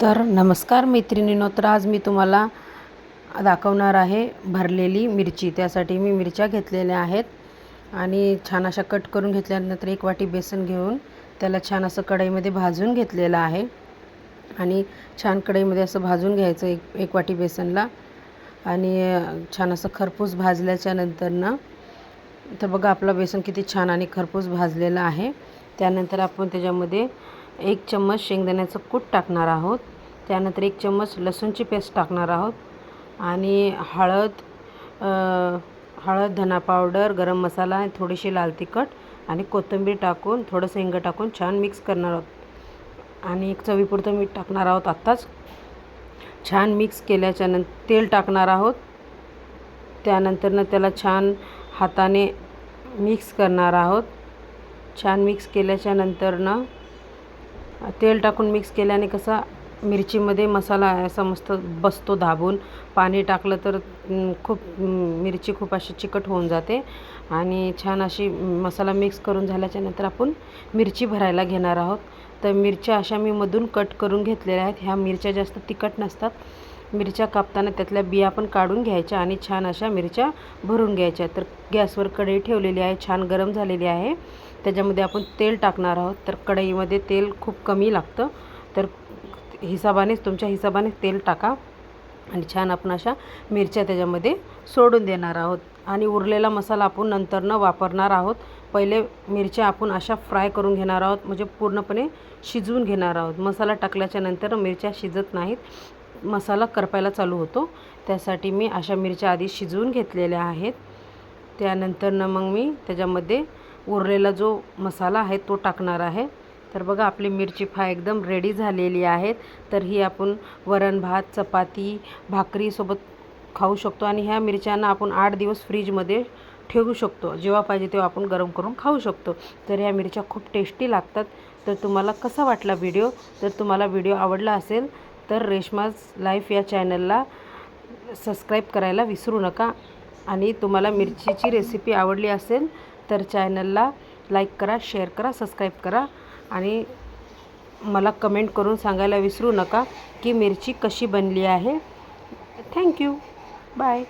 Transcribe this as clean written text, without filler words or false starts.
तर नमस्कार मैत्रिणींनो, तर आज मी तुम्हाला दाखवणार आहे भरलेली मिरची। त्यासाठी मी मिरच्या घेतलेल्या आहेत आणि छान अशा कट करून घेतल्यानंतर एक वाटी बेसन घेऊन त्याला छान असं कढईमध्ये भाजून घेतलेलं आहे आणि छान कढईमध्ये असं भाजून घ्यायचं एक वाटी बेसनला। आणि छान असं खरपूस भाजल्याच्या नंतर ना, तर बघा आपलं बेसन किती छान आणि खरपूस भाजलेलं आहे। त्यानंतर आपण त्याच्यामध्ये 1 चम्मच शेंगदाण्याचं कूट टाकणार आहोत। त्यानंतर 1 चम्मच लसूणची पेस्ट टाकणार आहोत आणि हळद, धना पावडर, गरम मसाला, थोडीशी लाल तिखट आणि कोथिंबीर टाकून थोडंसं हिंग टाकून छान मिक्स करणार आहोत आणि एक चवीपुरतं मीठ टाकणार आहोत। आत्ताच छान मिक्स केल्याच्या नंतर तेल टाकणार आहोत। त्यानंतर त्याला छान हाताने मिक्स करणार आहोत। छान मिक्स केल्याच्या नंतर तेल टाकून मिक्स केल्याने कसा मिरचीमध्ये मसाला असा मस्त बसतो दाबून। पाणी टाकलं तर मिरची खूप अशी चिकट होऊन जाते आणि छान अशी मसाला मिक्स करून झाल्याच्या नंतर आपण मिरची भरायला घेणार आहोत। तर मिरच्या अशा मी मधून कट करून घेतलेल्या आहेत। ह्या मिरच्या जास्त तिखट नसतात। मिरच्या कापताना त्यातल्या बिया पण काढून घ्यायच्या आणि छान अशा मिरच्या भरून घ्यायच्या। तर गॅसवर कढई ठेवलेली आहे, छान गरम झालेली आहे। त्याच्यामध्ये आपण तेल टाकणार आहोत। तर कढईमध्ये तेल खूप कमी लागतं, तर तुमच्या हिशोबाने तेल टाका आणि छान आपण अशा मिरच्या त्याच्यामध्ये सोडून देणार आहोत आणि उरलेला मसाला आपण नंतर वापरणार आहोत। पहिले मिरच्या आपण अशा फ्राय करून घेणार आहोत, म्हणजे पूर्णपणे शिजवून घेणार आहोत। मसाला टाकल्याच्या नंतर मिरच्या शिजत नाहीत, मसाला करपायला चालू होतो। त्यासाठी मी अशा मिरच्या आधी शिजवून घेतलेल्या आहेत। त्यानंतर मग मी त्याच्यामध्ये उरलेला जो मसाला आहे तो टाकणार आहे। तर बघा आपली मिरची फ्राय एकदम रेडी झालेली आहेत। तर ही आपण वरण भात, चपाती, भाकरीसोबत खाऊ शकतो आणि ह्या मिरच्यांना आपण 8 दिवस फ्रीजमध्ये ठेवू शकतो। जेव्हा पाहिजे तेव्हा आपण गरम करून खाऊ शकतो। तर ह्या मिरच्या खूप टेस्टी लागतात। तर तुम्हाला कसा वाटला व्हिडिओ? तर तुम्हाला व्हिडिओ आवडला असेल तर रेश्माज लाईफ या चॅनलला सबस्क्राईब करायला विसरू नका आणि तुम्हाला मिरचीची रेसिपी आवडली असेल तर चॅनलला लाईक करा, शेअर करा, सबस्क्राईब करा आणि मला कमेंट करून सांगायला विसरू नका की मिरची कशी बनली आहे। Thank you, bye.